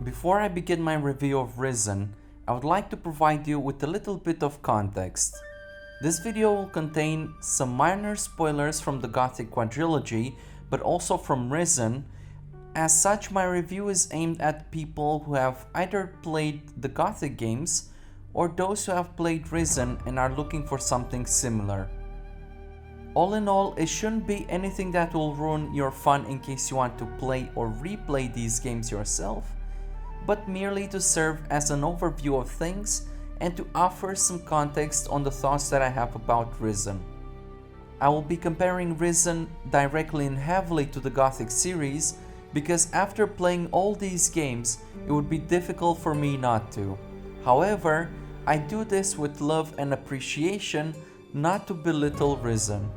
Before I begin my review of Risen, I would like to provide you with a little bit of context. This video will contain some minor spoilers from the Gothic quadrilogy, but also from Risen. As such, my review is aimed at people who have either played the Gothic games or those who have played Risen and are looking for something similar. All in all, it shouldn't be anything that will ruin your fun in case you want to play or replay these games yourself, but merely to serve as an overview of things and to offer some context on the thoughts that I have about Risen. I will be comparing Risen directly and heavily to the Gothic series because after playing all these games, it would be difficult for me not to. However, I do this with love and appreciation, not to belittle Risen.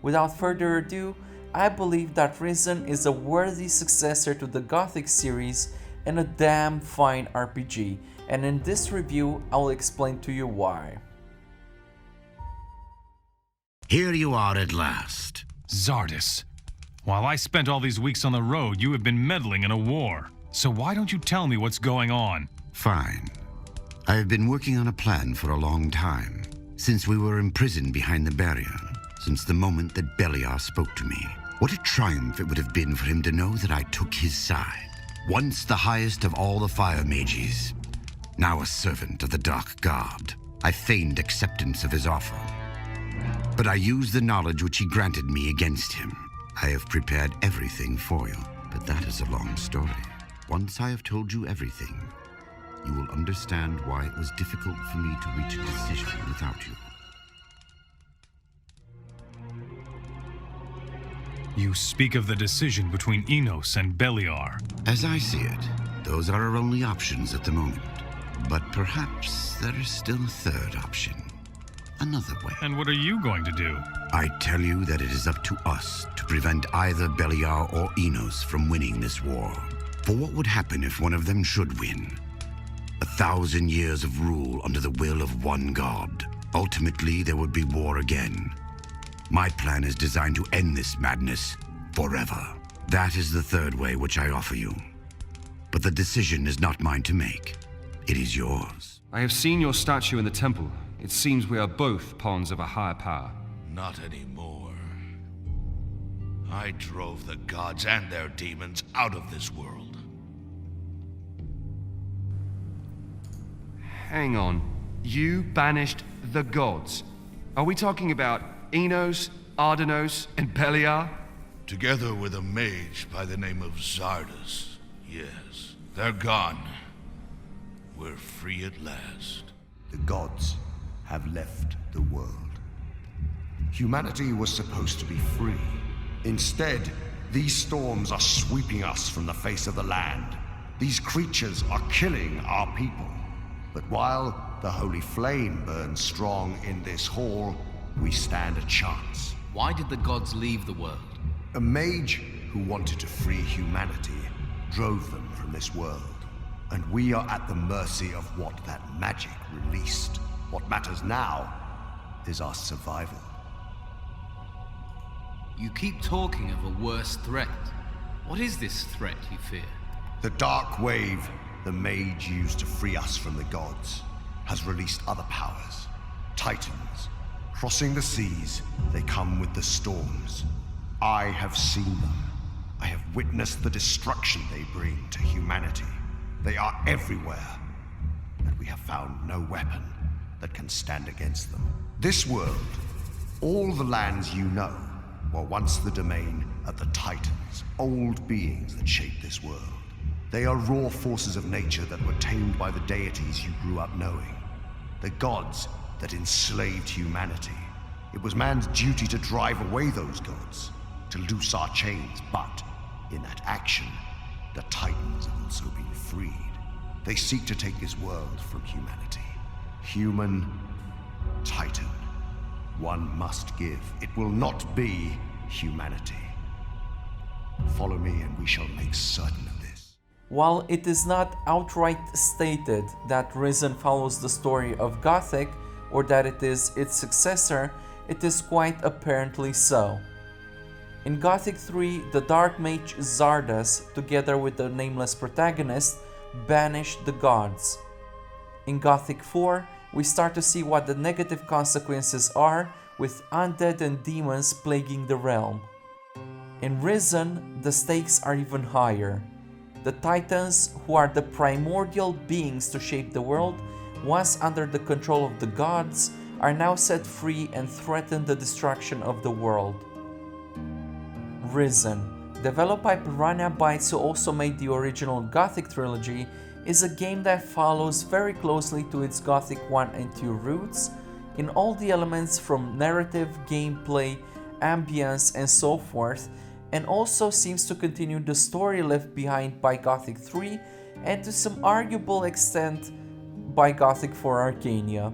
Without further ado, I believe that Risen is a worthy successor to the Gothic series and a damn fine RPG, and in this review I will explain to you why. Here you are at last. Zardis, while I spent all these weeks on the road, you have been meddling in a war. So why don't you tell me what's going on? Fine. I have been working on a plan for a long time, since we were imprisoned behind the barrier, since the moment that Beliar spoke to me. What a triumph it would have been for him to know that I took his side. Once the highest of all the fire mages, now a servant of the Dark God, I feigned acceptance of his offer. But I used the knowledge which he granted me against him. I have prepared everything for you, but that is a long story. Once I have told you everything, you will understand why it was difficult for me to reach a decision without you. You speak of the decision between Enos and Beliar. As I see it, those are our only options at the moment. But perhaps there is still a third option. Another way. And what are you going to do? I tell you that it is up to us to prevent either Beliar or Enos from winning this war. For what would happen if one of them should win? 1,000 years of rule under the will of one god. Ultimately, there would be war again. My plan is designed to end this madness forever. That is the third way which I offer you. But the decision is not mine to make. It is yours. I have seen your statue in the temple. It seems we are both pawns of a higher power. Not anymore. I drove the gods and their demons out of this world. Hang on. You banished the gods. Are we talking about Enos, Ardenos, and Beliar? Together with a mage by the name of Zardis. Yes, they're gone. We're free at last. The gods have left the world. Humanity was supposed to be free. Instead, these storms are sweeping us from the face of the land. These creatures are killing our people. But while the holy flame burns strong in this hall, we stand a chance. Why did the gods leave the world? A mage who wanted to free humanity drove them from this world. And we are at the mercy of what that magic released. What matters now is our survival. You keep talking of a worse threat. What is this threat you fear? The dark wave the mage used to free us from the gods has released other powers. Titans. Crossing the seas, they come with the storms. I have seen them. I have witnessed the destruction they bring to humanity. They are everywhere, and we have found no weapon that can stand against them. This world, all the lands you know, were once the domain of the Titans, old beings that shaped this world. They are raw forces of nature that were tamed by the deities you grew up knowing. The gods that enslaved humanity. It was man's duty to drive away those gods, to loose our chains, but in that action, the Titans have also been freed. They seek to take this world from humanity. Human, Titan. One must give. It will not be humanity. Follow me and we shall make certain of this. While it is not outright stated that Risen follows the story of Gothic or that it is its successor, it is quite apparently so. In Gothic 3, the Dark Mage Zardas, together with the nameless protagonist, banish the gods. In Gothic 4, we start to see what the negative consequences are, with undead and demons plaguing the realm. In Risen, the stakes are even higher. The Titans, who are the primordial beings to shape the world, once under the control of the gods, are now set free and threaten the destruction of the world. Risen, developed by Pyranha Bytes, who also made the original Gothic trilogy, is a game that follows very closely to its Gothic 1 and 2 roots in all the elements from narrative, gameplay, ambience and so forth, and also seems to continue the story left behind by Gothic 3 and to some arguable extent by Gothic 4 Arcania.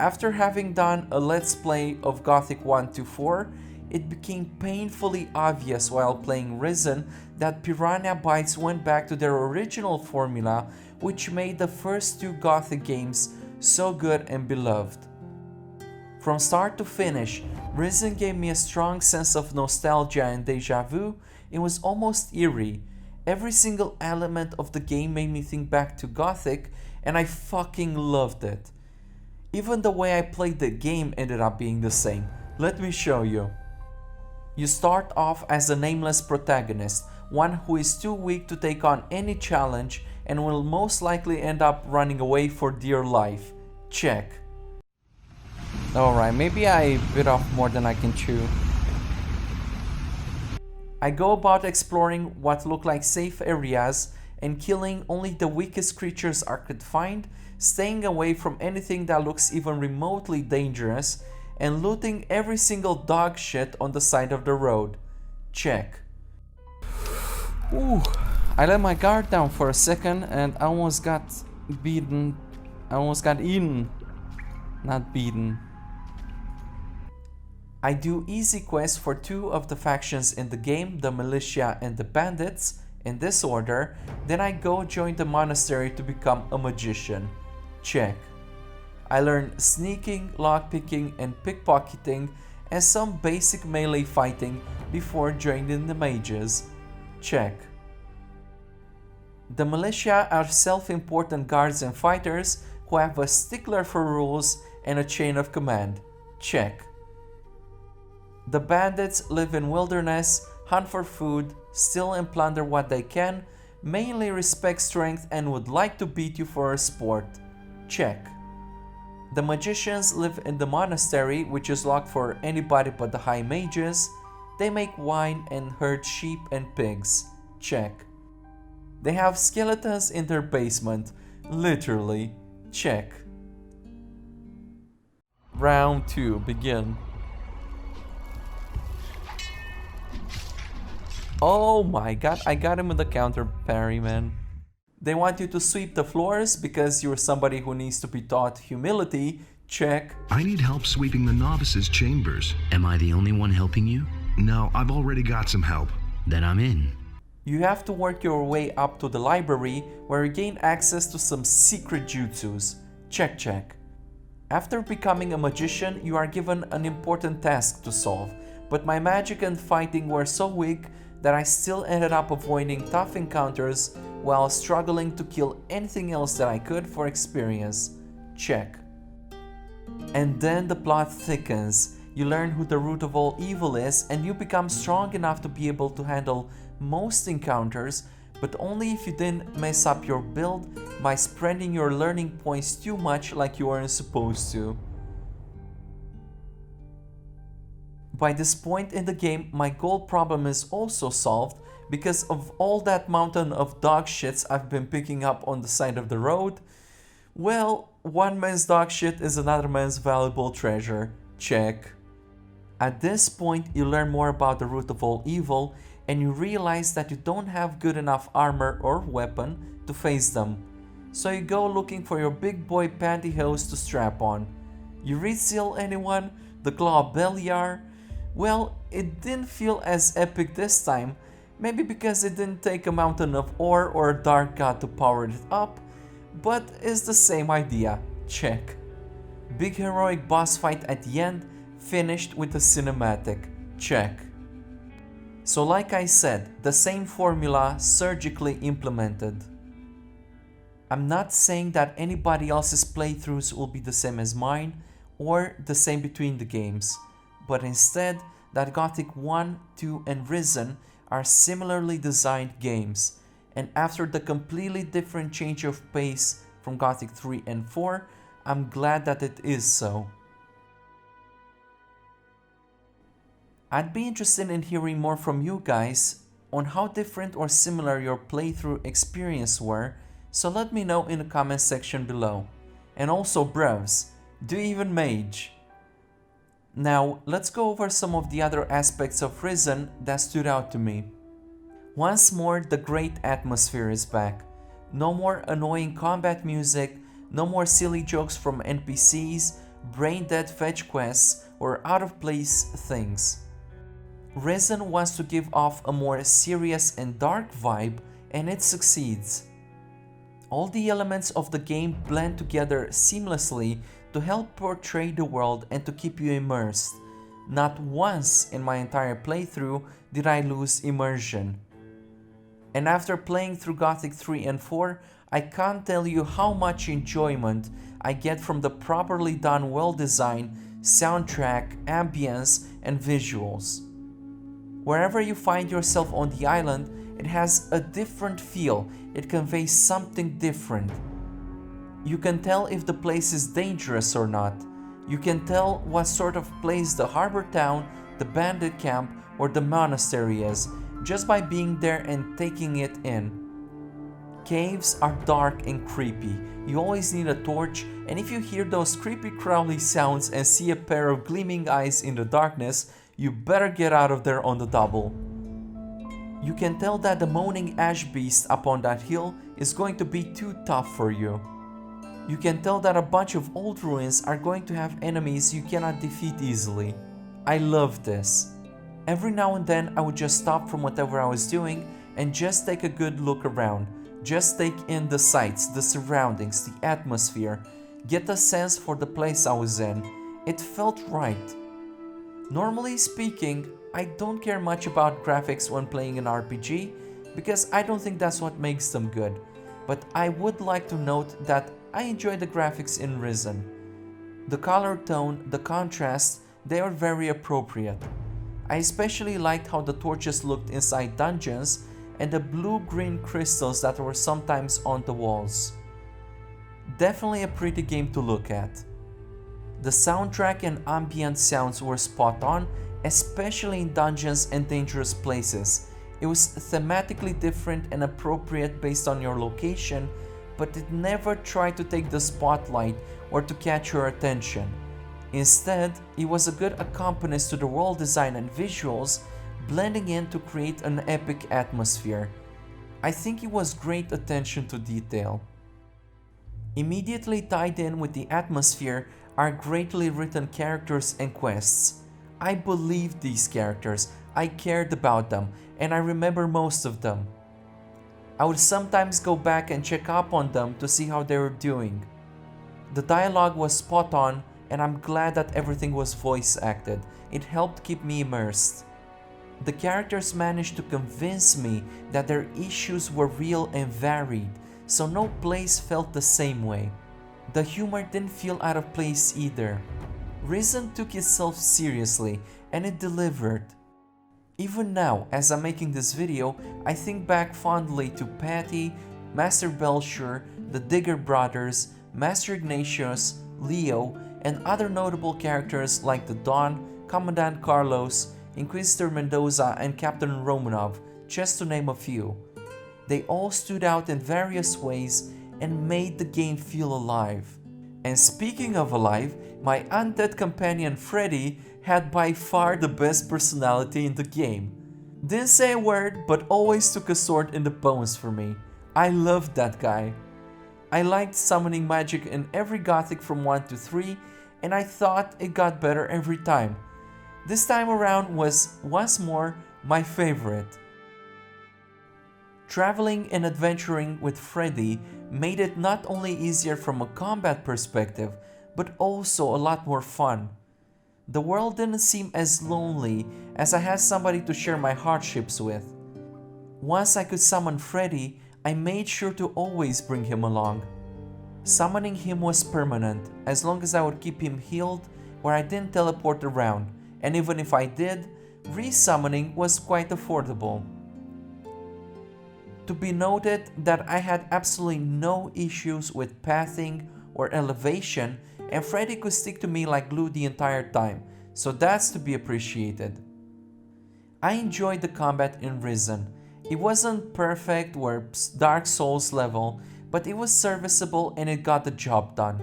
After having done a let's play of Gothic 1 to 4, it became painfully obvious while playing Risen that Pyranha Bytes went back to their original formula, which made the first two Gothic games so good and beloved. From start to finish, Risen gave me a strong sense of nostalgia and déjà vu. It was almost eerie. Every single element of the game made me think back to Gothic, and I fucking loved it. Even the way I played the game ended up being the same. Let me show you. You start off as a nameless protagonist, one who is too weak to take on any challenge and will most likely end up running away for dear life. Check. Alright, maybe I bit off more than I can chew. I go about exploring what look like safe areas and killing only the weakest creatures I could find, staying away from anything that looks even remotely dangerous, and looting every single dog shit on the side of the road. Check. Ooh, I let my guard down for a second and I almost got beaten. I almost got eaten. Not beaten. I do easy quests for two of the factions in the game, the militia and the bandits, in this order. Then I go join the monastery to become a magician. Check. I learn sneaking, lockpicking and pickpocketing and some basic melee fighting before joining the mages. Check. The militia are self-important guards and fighters who have a stickler for rules and a chain of command. Check. The bandits live in wilderness, hunt for food, steal and plunder what they can, mainly respect strength and would like to beat you for a sport. Check. The magicians live in the monastery, which is locked for anybody but the high mages. They make wine and herd sheep and pigs. Check. They have skeletons in their basement. Literally. Check. Round 2, begin. Oh my god, I got him with the counter parry, man. They want you to sweep the floors because you're somebody who needs to be taught humility. Check. I need help sweeping the novices' chambers. Am I the only one helping you? No, I've already got some help. Then I'm in. You have to work your way up to the library where you gain access to some secret jutsus. Check, check. After becoming a magician, you are given an important task to solve, but my magic and fighting were so weak that I still ended up avoiding tough encounters while struggling to kill anything else that I could for experience. Check. And then the plot thickens. You learn who the root of all evil is and you become strong enough to be able to handle most encounters, but only if you didn't mess up your build by spreading your learning points too much like you weren't supposed to. By this point in the game, my gold problem is also solved because of all that mountain of dog shits I've been picking up on the side of the road. Well, one man's dog shit is another man's valuable treasure. Check. At this point, you learn more about the root of all evil and you realize that you don't have good enough armor or weapon to face them. So you go looking for your big boy pantyhose to strap on. You reseal anyone? The Claw of Beliar? Well, it didn't feel as epic this time, maybe because it didn't take a mountain of ore or a dark god to power it up, but it's the same idea. Check. Big heroic boss fight at the end, finished with a cinematic. Check. So like I said, the same formula surgically implemented. I'm not saying that anybody else's playthroughs will be the same as mine or the same between the games, but instead that Gothic 1, 2 and Risen are similarly designed games, and after the completely different change of pace from Gothic 3 and 4, I'm glad that it is so. I'd be interested in hearing more from you guys on how different or similar your playthrough experience were, so let me know in the comment section below. And also bros, do you even mage? Now let's go over some of the other aspects of Risen that stood out to me. Once more, the great atmosphere is back. No more annoying combat music, no more silly jokes from NPCs, brain-dead fetch quests, or out-of-place things. Risen wants to give off a more serious and dark vibe, and it succeeds. All the elements of the game blend together seamlessly to help portray the world and to keep you immersed. Not once in my entire playthrough did I lose immersion. And after playing through Gothic 3 and 4, I can't tell you how much enjoyment I get from the properly done, well-designed soundtrack, ambience, and visuals. Wherever you find yourself on the island, it has a different feel, it conveys something different. You can tell if the place is dangerous or not. You can tell what sort of place the harbor town, the bandit camp, or the monastery is, just by being there and taking it in. Caves are dark and creepy. You always need a torch, and if you hear those creepy crawly sounds and see a pair of gleaming eyes in the darkness, you better get out of there on the double. You can tell that the moaning ash beast up on that hill is going to be too tough for you. You can tell that a bunch of old ruins are going to have enemies you cannot defeat easily. I love this. Every now and then I would just stop from whatever I was doing and just take a good look around. Just take in the sights, the surroundings, the atmosphere, get a sense for the place I was in. It felt right. Normally speaking, I don't care much about graphics when playing an RPG because I don't think that's what makes them good. But I would like to note that I enjoy the graphics in Risen. The color tone, the contrast, they are very appropriate. I especially liked how the torches looked inside dungeons and the blue-green crystals that were sometimes on the walls. Definitely a pretty game to look at. The soundtrack and ambient sounds were spot on, especially in dungeons and dangerous places. It was thematically different and appropriate based on your location, but it never tried to take the spotlight or to catch your attention. Instead, it was a good accompanist to the world design and visuals, blending in to create an epic atmosphere. I think it was great attention to detail. Immediately tied in with the atmosphere are greatly written characters and quests. I believed these characters, I cared about them, and I remember most of them. I would sometimes go back and check up on them to see how they were doing. The dialogue was spot on, and I'm glad that everything was voice acted. It helped keep me immersed. The characters managed to convince me that their issues were real and varied, so no place felt the same way. The humor didn't feel out of place either. Risen took itself seriously, and it delivered. Even now, as I'm making this video, I think back fondly to Patty, Master Belcher, the Digger Brothers, Master Ignatius, Leo, and other notable characters like the Don, Commandant Carlos, Inquisitor Mendoza, and Captain Romanov, just to name a few. They all stood out in various ways and made the game feel alive. And speaking of alive, my undead companion Freddy had by far the best personality in the game. Didn't say a word, but always took a sword in the bones for me. I loved that guy. I liked summoning magic in every Gothic from 1 to 3, and I thought it got better every time. This time around was, once more, my favorite. Traveling and adventuring with Freddy made it not only easier from a combat perspective, but also a lot more fun. The world didn't seem as lonely as I had somebody to share my hardships with. Once I could summon Freddy, I made sure to always bring him along. Summoning him was permanent, as long as I would keep him healed where I didn't teleport around, and even if I did, resummoning was quite affordable. To be noted that I had absolutely no issues with pathing or elevation, and Freddy could stick to me like glue the entire time, so that's to be appreciated. I enjoyed the combat in Risen. It wasn't perfect or Dark Souls level, but it was serviceable and it got the job done.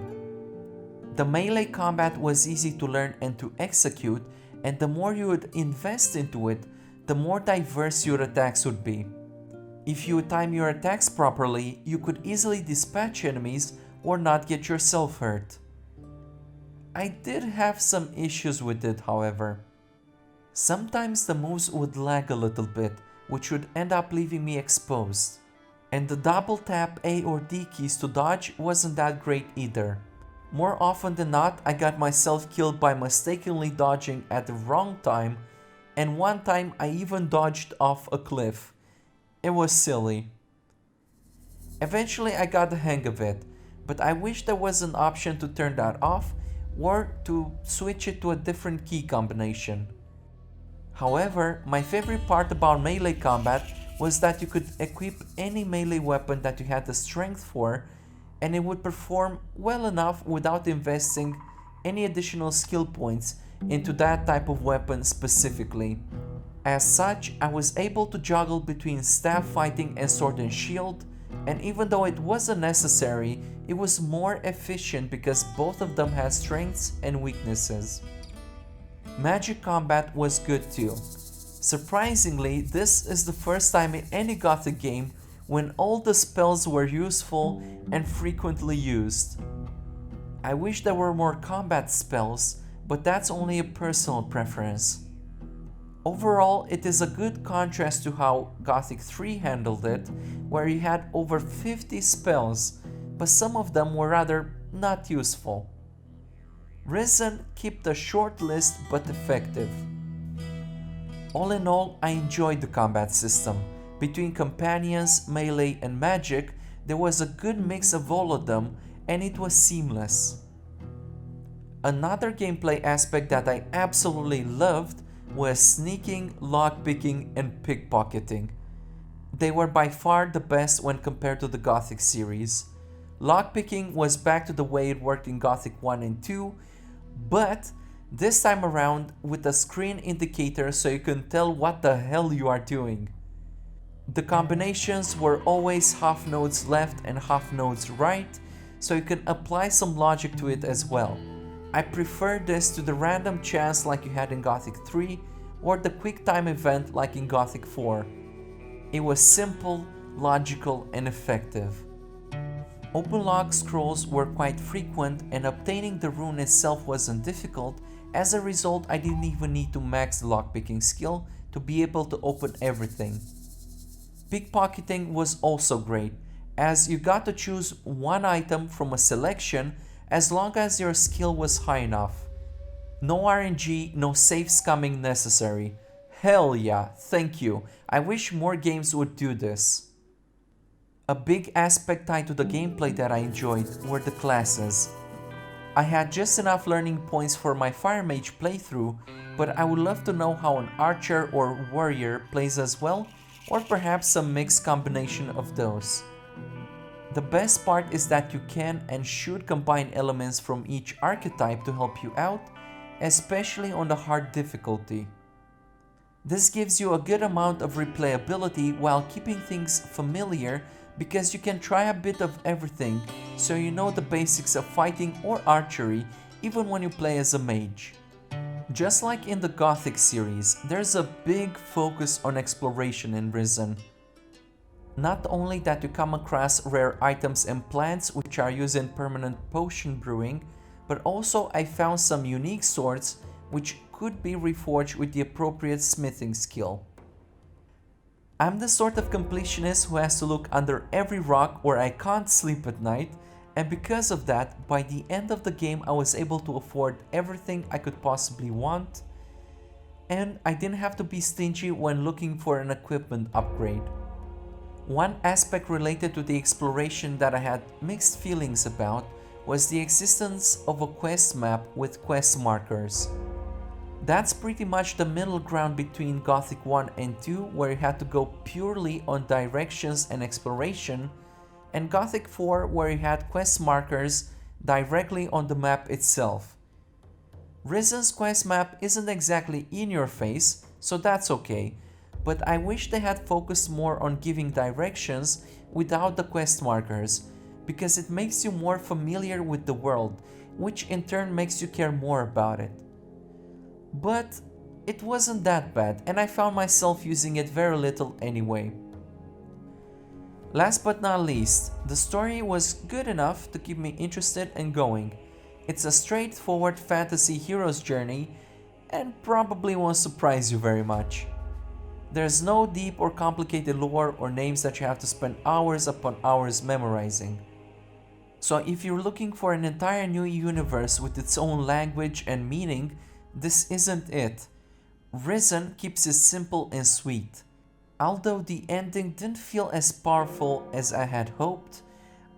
The melee combat was easy to learn and to execute, and the more you would invest into it, the more diverse your attacks would be. If you time your attacks properly, you could easily dispatch enemies or not get yourself hurt. I did have some issues with it, however. Sometimes the moves would lag a little bit, which would end up leaving me exposed. And the double tap A or D keys to dodge wasn't that great either. More often than not, I got myself killed by mistakenly dodging at the wrong time, and one time I even dodged off a cliff. It was silly. Eventually I got the hang of it, but I wish there was an option to turn that off or to switch it to a different key combination. However, my favorite part about melee combat was that you could equip any melee weapon that you had the strength for, and it would perform well enough without investing any additional skill points into that type of weapon specifically. As such, I was able to juggle between staff fighting and sword and shield, and even though it wasn't necessary, it was more efficient because both of them had strengths and weaknesses. Magic combat was good too. Surprisingly, this is the first time in any Gothic game when all the spells were useful and frequently used. I wish there were more combat spells, but that's only a personal preference. Overall, it is a good contrast to how Gothic 3 handled it, where you had over 50 spells, but some of them were rather not useful. Risen kept a short list but effective. All in all, I enjoyed the combat system. Between companions, melee and magic, there was a good mix of all of them and it was seamless. Another gameplay aspect that I absolutely loved was sneaking, lockpicking and pickpocketing. They were by far the best when compared to the Gothic series. Lockpicking was back to the way it worked in Gothic 1 and 2, but this time around with a screen indicator so you can tell what the hell you are doing. The combinations were always half nodes left and half nodes right, so you can apply some logic to it as well. I prefer this to the random chance like you had in Gothic 3 or the quick time event like in Gothic 4. It was simple, logical and effective. Open log scrolls were quite frequent and obtaining the rune itself wasn't difficult. As a result, I didn't even need to max the lockpicking skill to be able to open everything. Pickpocketing was also great, as you got to choose one item from a selection as long as your skill was high enough. No RNG, no safe scumming necessary. Hell yeah, thank you. I wish more games would do this. A big aspect tied to the gameplay that I enjoyed were the classes. I had just enough learning points for my Fire Mage playthrough, but I would love to know how an Archer or Warrior plays as well, or perhaps some mixed combination of those. The best part is that you can and should combine elements from each archetype to help you out, especially on the hard difficulty. This gives you a good amount of replayability while keeping things familiar because you can try a bit of everything, so you know the basics of fighting or archery even when you play as a mage. Just like in the Gothic series, there's a big focus on exploration in Risen. Not only that you come across rare items and plants which are used in permanent potion brewing, but also I found some unique swords which could be reforged with the appropriate smithing skill. I'm the sort of completionist who has to look under every rock or I can't sleep at night, And because of that, by the end of the game I was able to afford everything I could possibly want, and I didn't have to be stingy when looking for an equipment upgrade. One aspect related to the exploration that I had mixed feelings about was the existence of a quest map with quest markers. That's pretty much the middle ground between Gothic 1 and 2, where you had to go purely on directions and exploration, and Gothic 4, where you had quest markers directly on the map itself. Risen's quest map isn't exactly in your face, so that's okay, but I wish they had focused more on giving directions without the quest markers, because it makes you more familiar with the world, which in turn makes you care more about it. But it wasn't that bad, and I found myself using it very little anyway. Last but not least, the story was good enough to keep me interested and going. It's a straightforward fantasy hero's journey and probably won't surprise you very much. There's no deep or complicated lore or names that you have to spend hours upon hours memorizing. So if you're looking for an entire new universe with its own language and meaning, this isn't it. Risen keeps it simple and sweet. Although the ending didn't feel as powerful as I had hoped,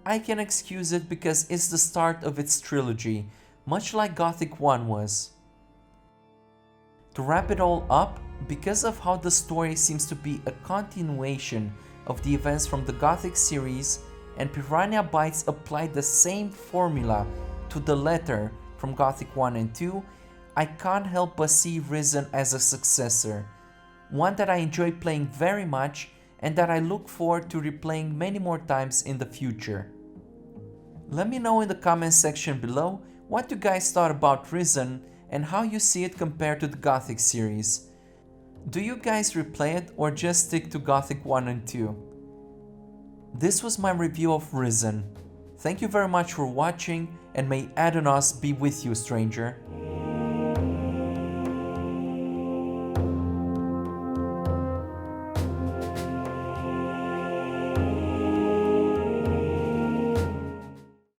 I can excuse it because it's the start of its trilogy, much like Gothic 1 was. To wrap it all up, because of how the story seems to be a continuation of the events from the Gothic series, and Pyranha Bytes applied the same formula to the letter from Gothic 1 and 2, I can't help but see Risen as a successor, one that I enjoy playing very much and that I look forward to replaying many more times in the future. Let me know in the comments section below what you guys thought about Risen and how you see it compared to the Gothic series. Do you guys replay it or just stick to Gothic 1 and 2? This was my review of Risen. Thank you very much for watching, and may Adonos be with you, stranger.